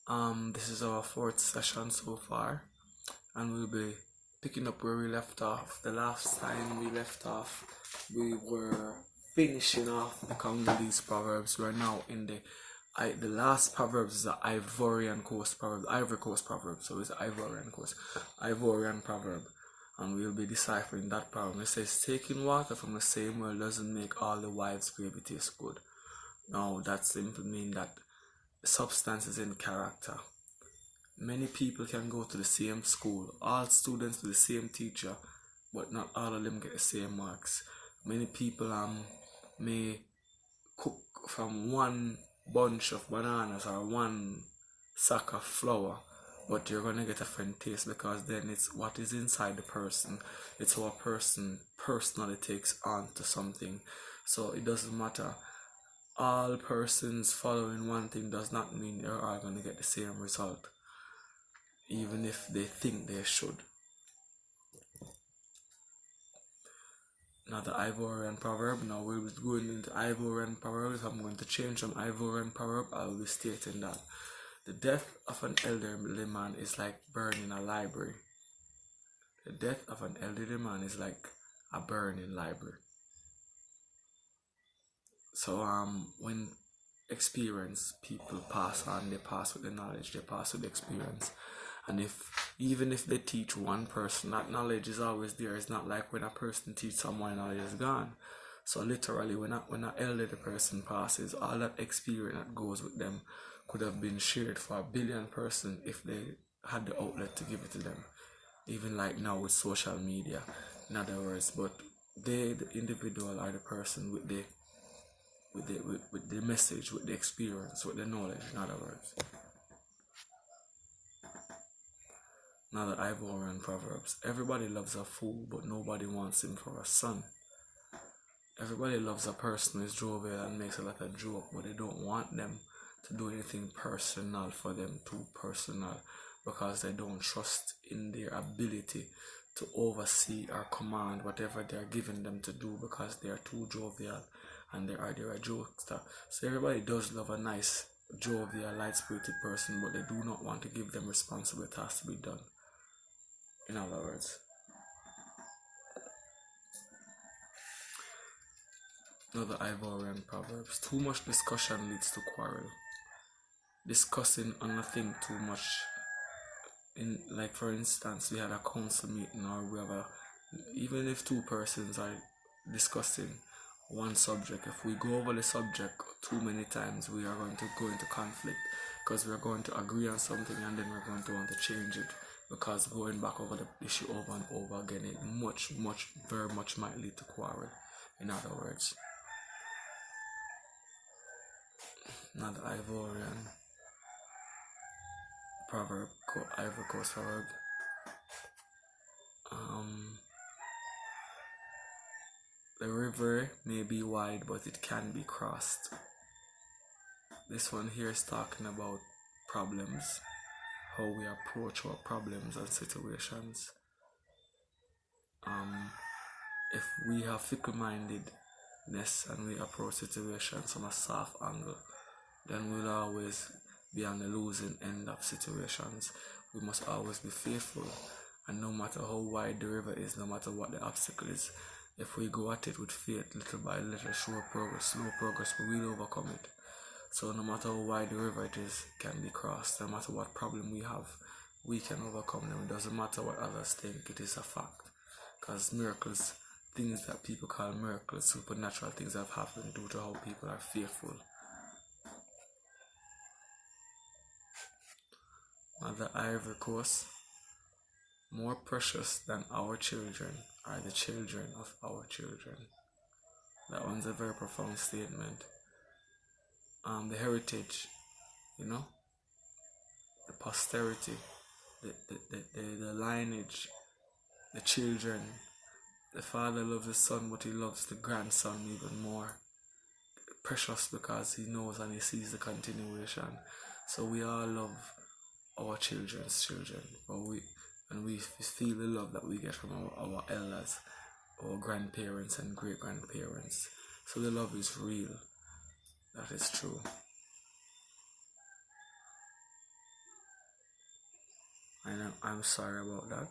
This is our fourth session so far, and we'll be picking up where we left off. The last time we left off, we were finishing off the these proverbs. We're now in the last proverbs is the Ivorian Coast proverb, Ivory Coast proverb. So it's Ivorian Coast, Ivorian proverb, and we'll be deciphering that proverb. It says, "Taking water from the same well doesn't make all the wives' gravy taste good." Now that simply means that substance is in character. Many people can go to the same school, all students to the same teacher, but not all of them get the same marks. Many people may cook from one bunch of bananas or one sack of flour, but you're gonna get a different taste because then it's what is inside the person. It's how a person personally takes on to something. So it doesn't matter. All persons following one thing does not mean they're all gonna get the same result, even if they think they should. Now the Ivorian proverb. Now we'll be going into Ivorian proverbs. I'm going to change from Ivorian proverb. I will be stating that the death of an elderly man is like burning a library. The death of an elderly man is like a burning library. So when experience people pass on, they pass with the knowledge, they pass with the experience. And even if they teach one person, that knowledge is always there. It's not like when a person teaches someone, knowledge is gone. So literally, when an elderly person passes, all that experience that goes with them could have been shared for a billion person if they had the outlet to give it to them. Even like now with social media, in other words. But they, the individual, are the person with the message, with the experience, with the knowledge. In other words. Now the Ivorian proverbs. Everybody loves a fool, but nobody wants him for a son. Everybody loves a person who is jovial and makes a lot of joke, but they don't want them to do anything personal for them, too personal, because they don't trust in their ability to oversee or command whatever they are giving them to do, because they are too jovial and they're a jokester. So everybody does love a nice, jovial, light-spirited person, but they do not want to give them responsible tasks to be done. In other words, another Ivorian proverbs. Too much discussion leads to quarrel. Discussing on a thing too much. Like for instance, we had a council meeting, or we have even if two persons are discussing one subject, if we go over the subject too many times, we are going to go into conflict, because we're going to agree on something and then we're going to want to change it, because going back over the issue over and over again, it very much might lead to quarrel. In other words, not the Ivorian proverb, Ivory Coast proverb. The river may be wide, but it can be crossed. This one here is talking about problems, how we approach our problems and situations. If we have fickle-mindedness and we approach situations from a soft angle, then we'll always be on the losing end of situations. We must always be faithful, and no matter how wide the river is, no matter what the obstacle is, if we go at it with faith, little by little, slow progress, we will overcome it. So no matter how wide the river it is, can be crossed. No matter what problem we have, we can overcome them. It doesn't matter what others think, it is a fact. Because miracles, things that people call miracles, supernatural things have happened due to how people are faithful. On the Ivory Coast, more precious than our children are the children of our children. That one's a very profound statement. The heritage, the posterity, the lineage, the children. The father loves the son, but he loves the grandson even more. Precious because he knows and he sees the continuation. So we all love our children's children, but we feel the love that we get from our elders, our grandparents and great grandparents. So the love is real. That is true. I'm sorry about that.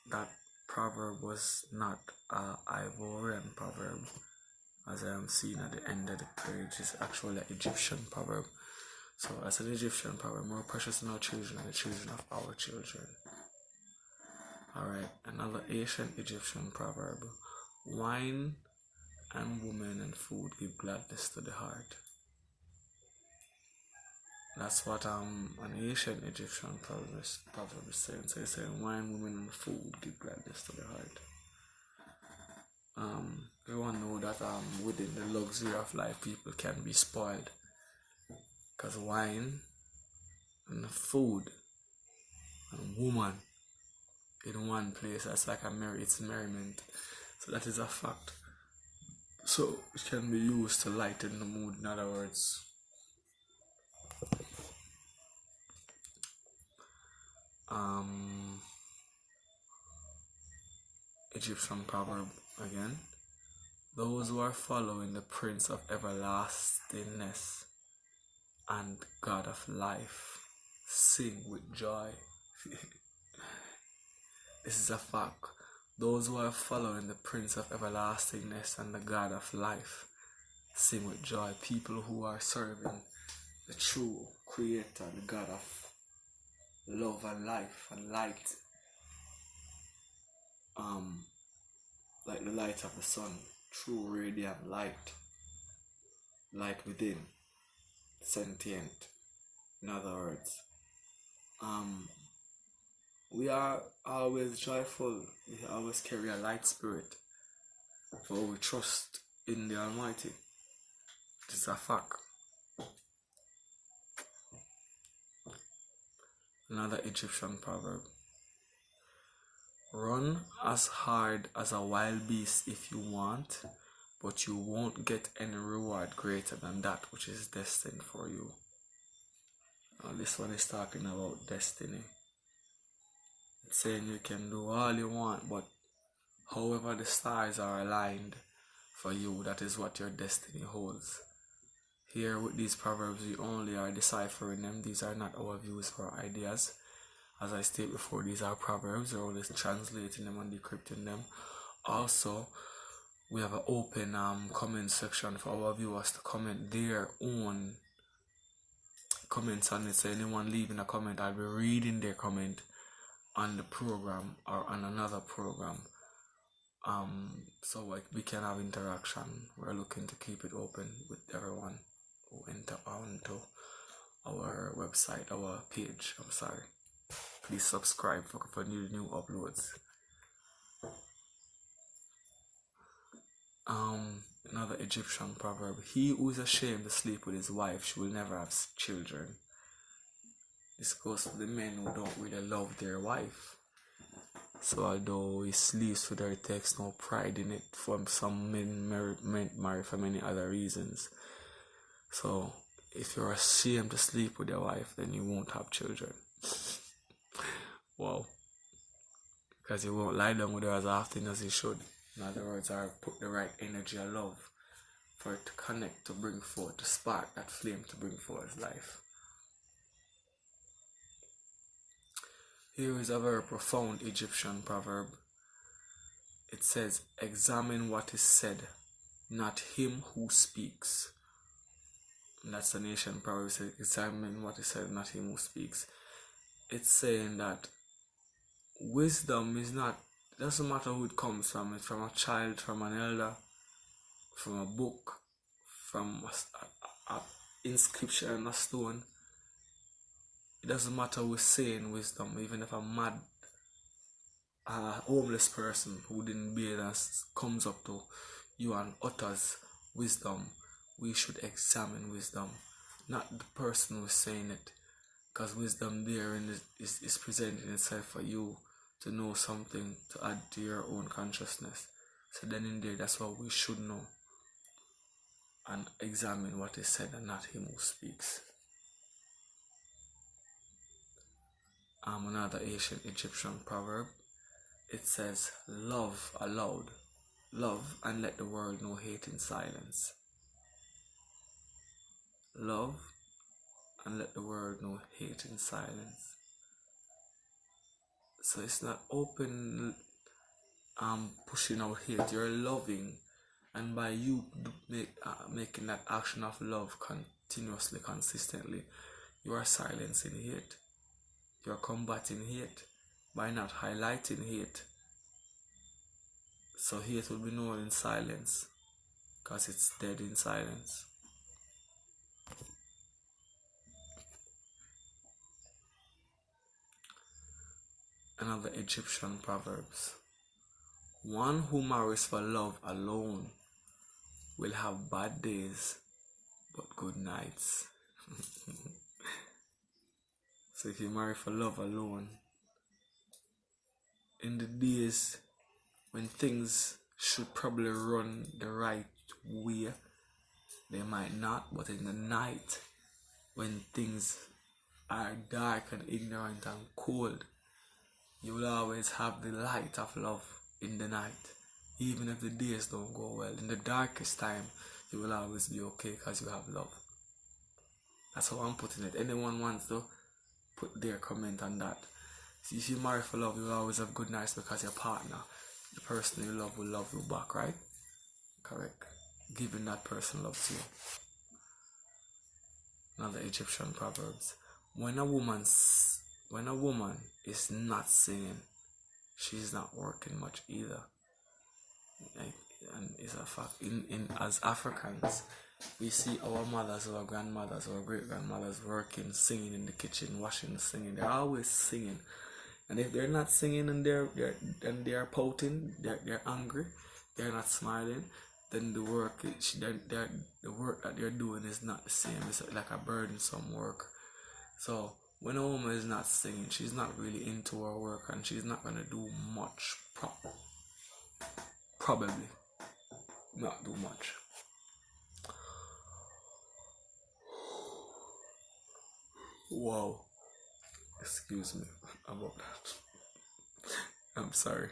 That proverb was not a Ivorian proverb, as I am seeing at the end of the page. It's actually an Egyptian proverb. So as an Egyptian proverb, more precious in our children and the children of our children. Alright, another ancient Egyptian proverb. Wine and women and food give gladness to the heart. That's what an ancient Egyptian proverb is saying. So it's saying wine, women and food give gladness to the heart. Everyone know that within the luxury of life people can be spoiled. Because wine and food and woman in one place, that's like it's merriment. So that is a fact. So it can be used to lighten the mood, in other words. Egyptian proverb again. Those who are following the Prince of Everlastingness and God of Life sing with joy. This is a fact. Those who are following the Prince of Everlastingness and the God of Life sing with joy. People who are serving the true Creator, the God of love and life and light. Like the light of the sun, true radiant light within, sentient. In other words, we are always joyful. We always carry a light spirit, for we trust in the Almighty. It is a fact. Another Egyptian proverb. Run as hard as a wild beast if you want, but you won't get any reward greater than that which is destined for you. Now this one is talking about destiny. It's saying you can do all you want, but however the stars are aligned for you, that is what your destiny holds. Here with these proverbs, we only are deciphering them. These are not our views or ideas. As I stated before, these are proverbs. We're always translating them and decrypting them. Also, we have an open comment section for our viewers to comment their own comments on it. So anyone leaving a comment, I'll be reading their comment on the program or on another program. So like we can have interaction. We're looking to keep it open with everyone who enter onto our website, our page. I'm sorry. Please subscribe for new uploads. Another Egyptian proverb. He who is ashamed to sleep with his wife, she will never have children. This goes for the men who don't really love their wife. So although he sleeps with her, he takes no pride in it. For some men marry for many other reasons. So if you're ashamed to sleep with your wife, then you won't have children. Wow. Because you won't lie down with her as often as you should. In other words, or put the right energy of love for it to connect, to bring forth, to spark that flame to bring forth life. Here is a very profound Egyptian proverb. It says, examine what is said, not him who speaks. And that's an ancient proverb. It says, examine what is said, not him who speaks. It's saying that wisdom is not, it doesn't matter who it comes from. It's from a child, from an elder, from a book, from a inscription on a stone. It doesn't matter who's saying wisdom. Even if a mad, homeless person who didn't bathe us comes up to you and utters wisdom, we should examine wisdom, not the person who's saying it. Because wisdom therein is presenting itself for you to know something to add to your own consciousness. So then in there, that's what we should know and examine what is said and not him who speaks. Another ancient Egyptian proverb. It says, love aloud, love and let the world know hate in silence. Love and let the world know hate in silence. So it's not open pushing out hate. You're loving, and by you making that action of love continuously, consistently, you are silencing hate. You're combating hate by not highlighting hate. So hate will be known in silence, because it's dead in silence. Another Egyptian Proverbs. One who marries for love alone will have bad days but good nights. So if you marry for love alone, in the days when things should probably run the right way, they might not, but in the night when things are dark and ignorant and cold, you will always have the light of love in the night. Even if the days don't go well, in the darkest time, you will always be okay because you have love. That's how I'm putting it. Anyone wants to put their comment on that. See, if you marry for love, you will always have good nights because your partner, the person you love, will love you back, right? Correct. Giving that person loves you. Another Egyptian Proverbs. When a woman is not singing, she's not working much either. And it's a fact. In as Africans, we see our mothers, our grandmothers, our great grandmothers working, singing in the kitchen, washing, singing. They're always singing. And if they're not singing and they're pouting, they're angry, they're not smiling, then the work that they're doing is not the same. It's like a burdensome work. So when a woman is not singing, she's not really into her work, and she's not gonna do much. Probably not do much. Wow. Excuse me about that. I'm sorry.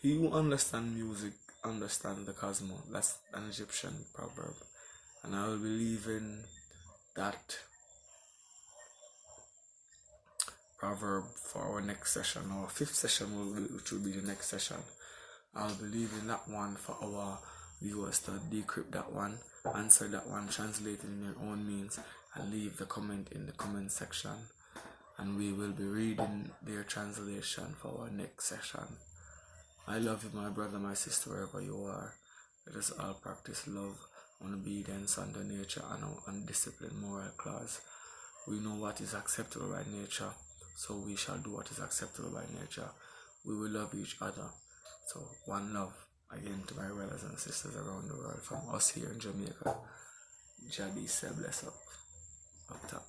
He who understands music understands the cosmos. That's an Egyptian proverb. And I will believe in that proverb for our next session. Our fifth session, which will be the next session. I'll believe in that one for our viewers to decrypt that one, answer that one, translate it in your own means, and leave the comment in the comment section. And we will be reading their translation for our next session. I love you, my brother, my sister, wherever you are. Let us all practice love, obedience under nature, and undisciplined moral clause. We know what is acceptable by nature, so we shall do what is acceptable by nature. We will love each other. So one love again to my brothers and sisters around the world, from us here in Jamaica. Jah be bless up top.